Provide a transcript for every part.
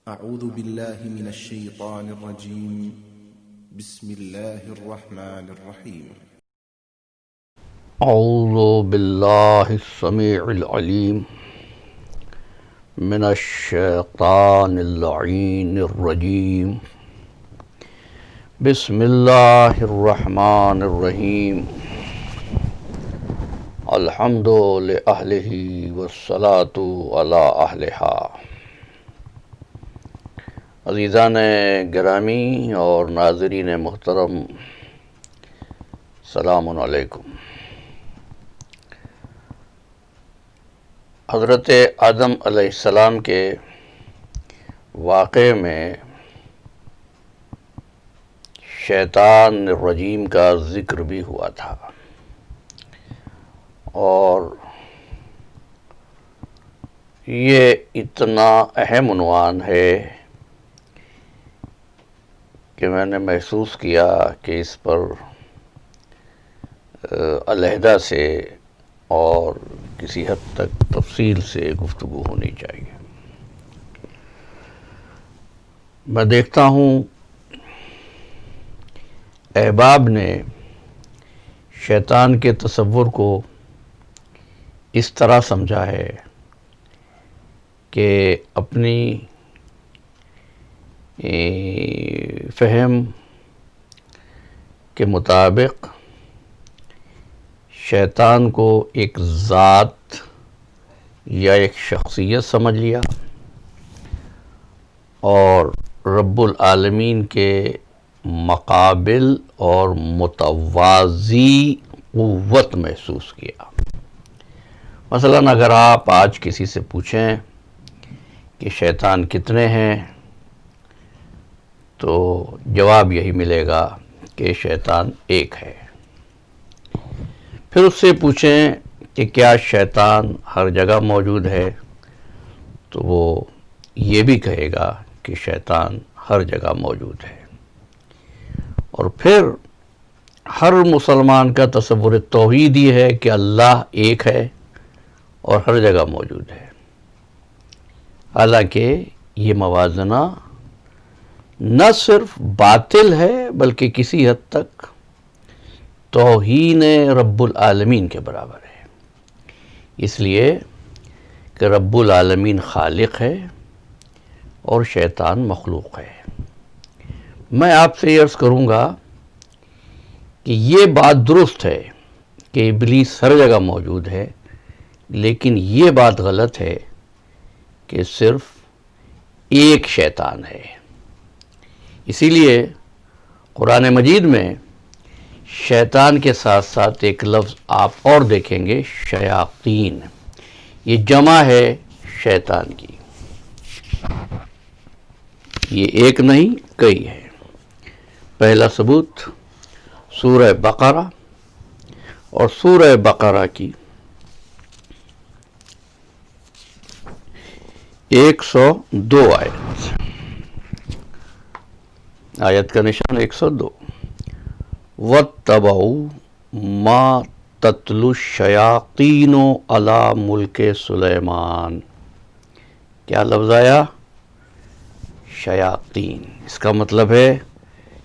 أعوذ بالله من الشيطان الرجيم بسم الله الرحمن الرحيم أعوذ بالله السميع العليم من الشيطان اللعين الرجيم بسم الله الرحمن الرحيم الحمد لأهله والصلاة على أهلها. عزیزان گرامی اور ناظرین محترم، السلام علیکم. حضرت آدم علیہ السلام کے واقعے میں شیطان الرجیم کا ذکر بھی ہوا تھا، اور یہ اتنا اہم عنوان ہے کہ میں نے محسوس کیا کہ اس پر علیحدہ سے اور کسی حد تک تفصیل سے گفتگو ہونی چاہیے. میں دیکھتا ہوں احباب نے شیطان کے تصور کو اس طرح سمجھا ہے کہ اپنی فہم کے مطابق شیطان کو ایک ذات یا ایک شخصیت سمجھ لیا اور رب العالمین کے مقابل اور متوازی قوت محسوس کیا. مثلا اگر آپ آج کسی سے پوچھیں کہ شیطان کتنے ہیں تو جواب یہی ملے گا کہ شیطان ایک ہے. پھر اس سے پوچھیں کہ کیا شیطان ہر جگہ موجود ہے تو وہ یہ بھی کہے گا کہ شیطان ہر جگہ موجود ہے. اور پھر ہر مسلمان کا تصور توحید یہ ہے کہ اللہ ایک ہے اور ہر جگہ موجود ہے. حالانکہ یہ موازنہ نہ صرف باطل ہے بلکہ کسی حد تک توہین رب العالمین کے برابر ہے. اس لیے کہ رب العالمین خالق ہے اور شیطان مخلوق ہے. میں آپ سے عرض کروں گا کہ یہ بات درست ہے کہ ابلیس ہر جگہ موجود ہے، لیکن یہ بات غلط ہے کہ صرف ایک شیطان ہے. اسی لیے قرآن مجید میں شیطان کے ساتھ ساتھ ایک لفظ آپ اور دیکھیں گے، شیاطین. یہ جمع ہے شیطان کی، یہ ایک نہیں کئی ہے. پہلا ثبوت سورہ بقرہ اور سورہ بقرہ کی 102 آیت کا نشان 102. وَاتَّبَعُوا مَا تَتْلُو الشَّيَاطِينُ عَلَى مُلْكِ سُلَيْمَانَ. کیا لفظ آیا؟ شیاطین. اس کا مطلب ہے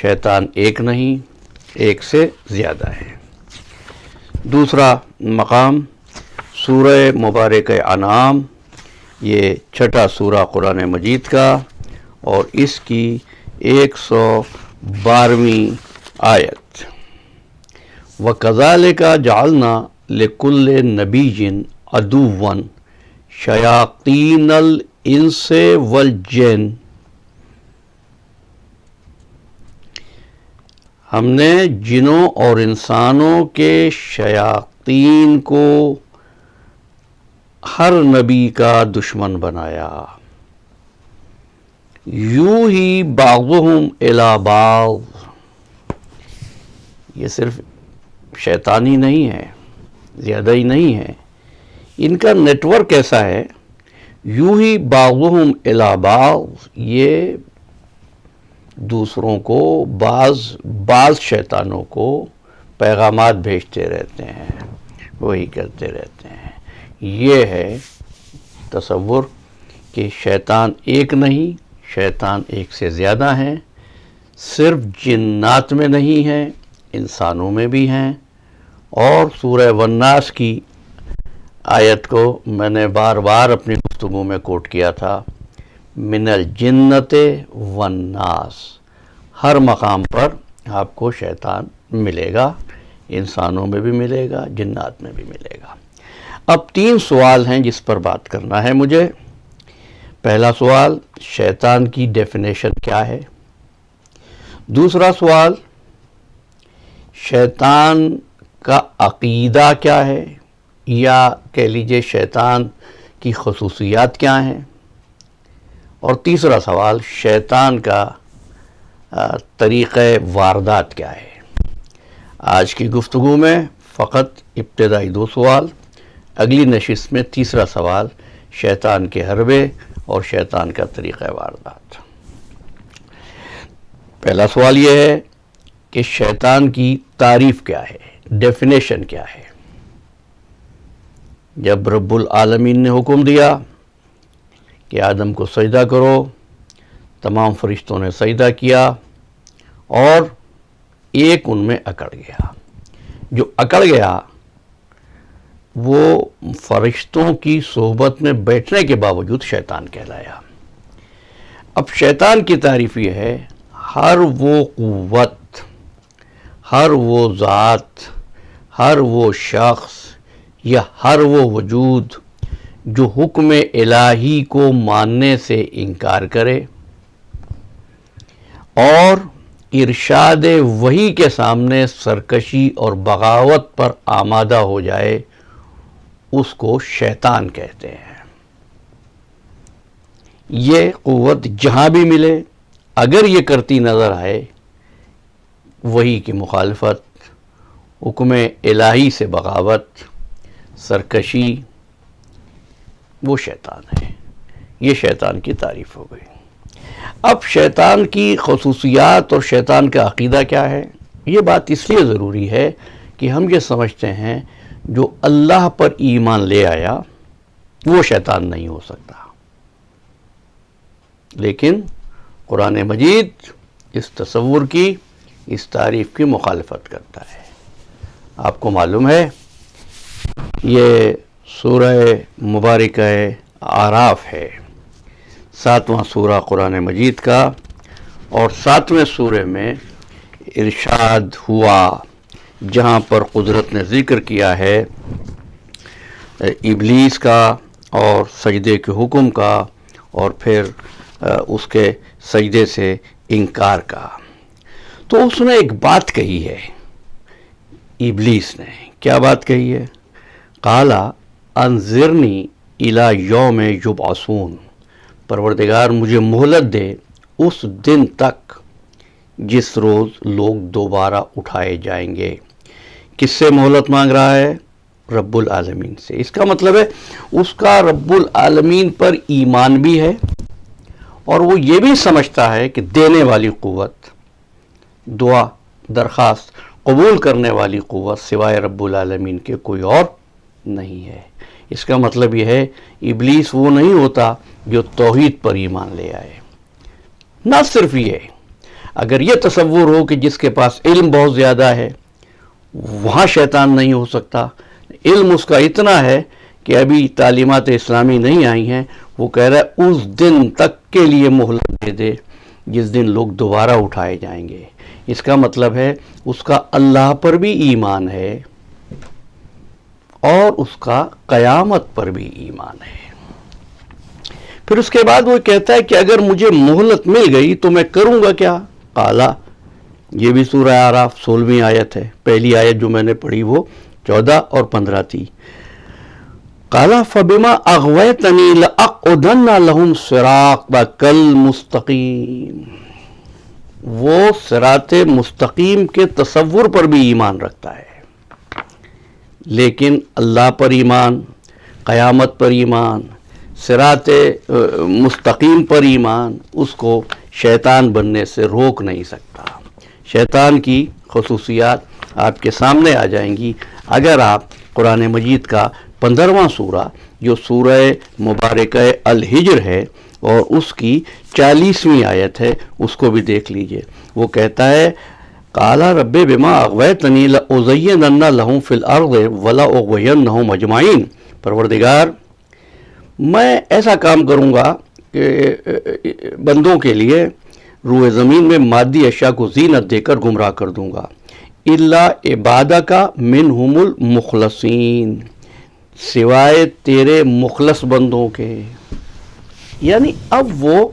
شیطان ایک نہیں، ایک سے زیادہ ہے. دوسرا مقام سورہ مبارکہ انعام، یہ چھٹا سورہ قرآن مجید کا اور اس کی 112ویں آیت. وَكَذَلِكَ جَعَلْنَا لِكُلِّ نَبِيٍّ عَدُوًّا شَيَاطِينَ الْإِنسِ وَالْجِنِّ. ہم نے جنوں اور انسانوں کے شیاطین کو ہر نبی کا دشمن بنایا. یوحی بعضهم الی بعض. یہ صرف شیطان ہی نہیں ہے، زیادہ ہی نہیں ہے، ان کا نیٹ ورک ایسا ہے. یوحی بعضهم الی بعض، یہ دوسروں کو بعض شیطانوں کو پیغامات بھیجتے رہتے ہیں، وہی کرتے رہتے ہیں. یہ ہے تصور کہ شیطان ایک نہیں، شیطان ایک سے زیادہ ہیں، صرف جنات میں نہیں ہیں، انسانوں میں بھی ہیں. اور سورہ والناس کی آیت کو میں نے بار بار اپنی گفتگو میں کوٹ کیا تھا، من الجنت والناس. ہر مقام پر آپ کو شیطان ملے گا، انسانوں میں بھی ملے گا، جنات میں بھی ملے گا. اب 3 سوال ہیں جس پر بات کرنا ہے مجھے. پہلا سوال، شیطان کی ڈیفینیشن کیا ہے؟ دوسرا سوال، شیطان کا عقیدہ کیا ہے، یا کہہ لیجئے شیطان کی خصوصیات کیا ہیں؟ اور تیسرا سوال، شیطان کا طریقہ واردات کیا ہے؟ آج کی گفتگو میں فقط ابتدائی 2 سوال، اگلی نشست میں تیسرا سوال، شیطان کے حربے اور شیطان کا طریقہ واردات. پہلا سوال یہ ہے کہ شیطان کی تعریف کیا ہے، ڈیفینیشن کیا ہے؟ جب رب العالمین نے حکم دیا کہ آدم کو سجدہ کرو، تمام فرشتوں نے سجدہ کیا اور ایک ان میں اکڑ گیا. جو اکڑ گیا وہ فرشتوں کی صحبت میں بیٹھنے کے باوجود شیطان کہلایا. اب شیطان کی تعریف یہ ہے، ہر وہ قوت، ہر وہ ذات، ہر وہ شخص یا ہر وہ وجود جو حکم الہی کو ماننے سے انکار کرے اور ارشاد وحی کے سامنے سرکشی اور بغاوت پر آمادہ ہو جائے، اس کو شیطان کہتے ہیں. یہ قوت جہاں بھی ملے، اگر یہ کرتی نظر آئے وحی کی مخالفت، حکم الہی سے بغاوت، سرکشی، وہ شیطان ہے. یہ شیطان کی تعریف ہو گئی. اب شیطان کی خصوصیات اور شیطان کا عقیدہ کیا ہے؟ یہ بات اس لیے ضروری ہے کہ ہم یہ سمجھتے ہیں جو اللہ پر ایمان لے آیا وہ شیطان نہیں ہو سکتا، لیکن قرآن مجید اس تصور کی، اس تعریف کی مخالفت کرتا ہے. آپ کو معلوم ہے یہ سورہ مبارکہ اعراف ہے، 7واں سورہ قرآن مجید کا، اور 7ویں سورہ میں ارشاد ہوا جہاں پر قدرت نے ذکر کیا ہے ابلیس کا اور سجدے کے حکم کا، اور پھر اس کے سجدے سے انکار کا. تو اس نے ایک بات کہی ہے، ابلیس نے کیا بات کہی ہے؟ قال انظرنی الی یوم یبعثون، پروردگار مجھے مہلت دے اس دن تک جس روز لوگ دوبارہ اٹھائے جائیں گے. کس سے مہلت مانگ رہا ہے؟ رب العالمین سے. اس کا مطلب ہے اس کا رب العالمین پر ایمان بھی ہے، اور وہ یہ بھی سمجھتا ہے کہ دینے والی قوت، دعا درخواست قبول کرنے والی قوت سوائے رب العالمین کے کوئی اور نہیں ہے. اس کا مطلب یہ ہے ابلیس وہ نہیں ہوتا جو توحید پر ایمان لے آئے. نہ صرف یہ، اگر یہ تصور ہو کہ جس کے پاس علم بہت زیادہ ہے وہاں شیطان نہیں ہو سکتا، علم اس کا اتنا ہے کہ ابھی تعلیمات اسلامی نہیں آئی ہیں، وہ کہہ رہا ہے اس دن تک کے لیے مہلت دے دے جس دن لوگ دوبارہ اٹھائے جائیں گے. اس کا مطلب ہے اس کا اللہ پر بھی ایمان ہے اور اس کا قیامت پر بھی ایمان ہے. پھر اس کے بعد وہ کہتا ہے کہ اگر مجھے مہلت مل گئی تو میں کروں گا کیا؟ قالا، یہ بھی سورہ اعراف 16ویں آیت ہے. پہلی آیت جو میں نے پڑھی وہ 14 اور 15 تھی. قالا فبما اغویتنی لاقعدن لہم صراطک المستقیم. وہ صراط مستقیم کے تصور پر بھی ایمان رکھتا ہے، لیکن اللہ پر ایمان، قیامت پر ایمان، صراط مستقیم پر ایمان اس کو شیطان بننے سے روک نہیں سکتا. شیطان کی خصوصیات آپ کے سامنے آ جائیں گی اگر آپ قرآن مجید کا 15واں سورہ جو سورہ مبارکہ الحجر ہے اور اس کی 40ویں آیت ہے، اس کو بھی دیکھ لیجئے. وہ کہتا ہے قال رب بما اغویتنی لأزینن لہم فی الارض ولأغوینہم اجمعین. پروردگار میں ایسا کام کروں گا کہ بندوں کے لیے روئے زمین میں مادی اشیاء کو زینت دے کر گمراہ کر دوں گا، الا عبادک منہم المخلصین، سوائے تیرے مخلص بندوں کے. یعنی اب وہ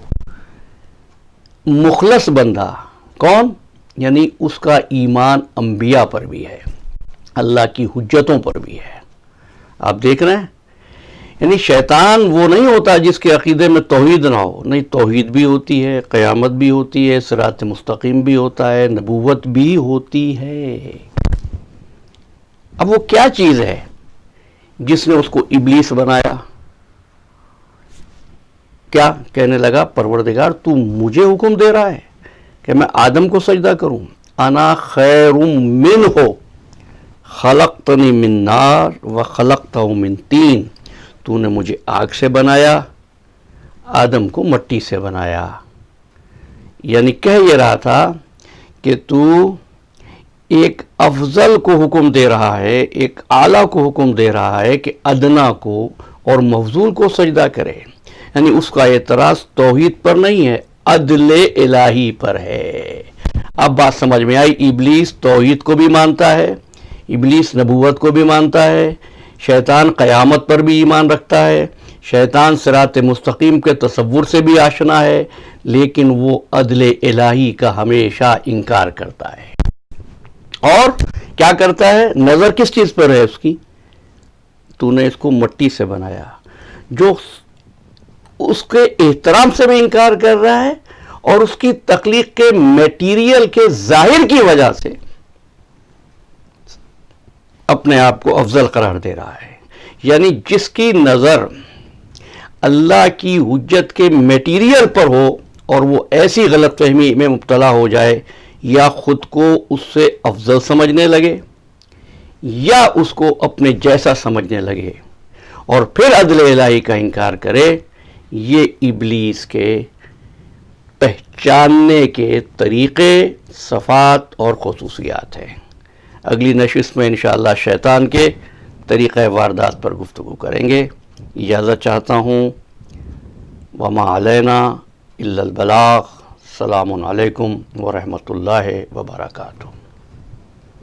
مخلص بندہ کون؟ یعنی اس کا ایمان انبیاء پر بھی ہے، اللہ کی حجتوں پر بھی ہے. آپ دیکھ رہے ہیں، یعنی شیطان وہ نہیں ہوتا جس کے عقیدے میں توحید نہ ہو. نہیں، توحید بھی ہوتی ہے، قیامت بھی ہوتی ہے، صراط مستقیم بھی ہوتا ہے، نبوت بھی ہوتی ہے. اب وہ کیا چیز ہے جس نے اس کو ابلیس بنایا؟ کیا کہنے لگا؟ پروردگار تو مجھے حکم دے رہا ہے کہ میں آدم کو سجدہ کروں. انا خیر منہ خلقتنی من نار وخلقتہ من طین. تو نے مجھے آگ سے بنایا، آدم کو مٹی سے بنایا. یعنی کہہ یہ رہا تھا کہ تو ایک افضل کو حکم دے رہا ہے، ایک اعلیٰ کو حکم دے رہا ہے کہ ادنا کو اور مفضول کو سجدہ کرے. یعنی اس کا اعتراض توحید پر نہیں ہے، عدل الہی پر ہے. اب بات سمجھ میں آئی. ابلیس توحید کو بھی مانتا ہے، ابلیس نبوت کو بھی مانتا ہے، شیطان قیامت پر بھی ایمان رکھتا ہے، شیطان صراط مستقیم کے تصور سے بھی آشنا ہے، لیکن وہ عدل الہی کا ہمیشہ انکار کرتا ہے. اور کیا کرتا ہے؟ نظر کس چیز پر ہے اس کی؟ تو نے اس کو مٹی سے بنایا. جو اس کے احترام سے بھی انکار کر رہا ہے اور اس کی تخلیق کے میٹیریل کے ظاہر کی وجہ سے اپنے آپ کو افضل قرار دے رہا ہے. یعنی جس کی نظر اللہ کی حجت کے میٹیریل پر ہو اور وہ ایسی غلط فہمی میں مبتلا ہو جائے، یا خود کو اس سے افضل سمجھنے لگے یا اس کو اپنے جیسا سمجھنے لگے اور پھر عدل الہی کا انکار کرے، یہ ابلیس کے پہچاننے کے طریقے، صفات اور خصوصیات ہیں. اگلی نشست میں انشاءاللہ شیطان کے طریقہ واردات پر گفتگو کریں گے. اجازت چاہتا ہوں. وما علینا الا البلاغ. السلام علیکم ورحمۃ اللہ وبرکاتہ.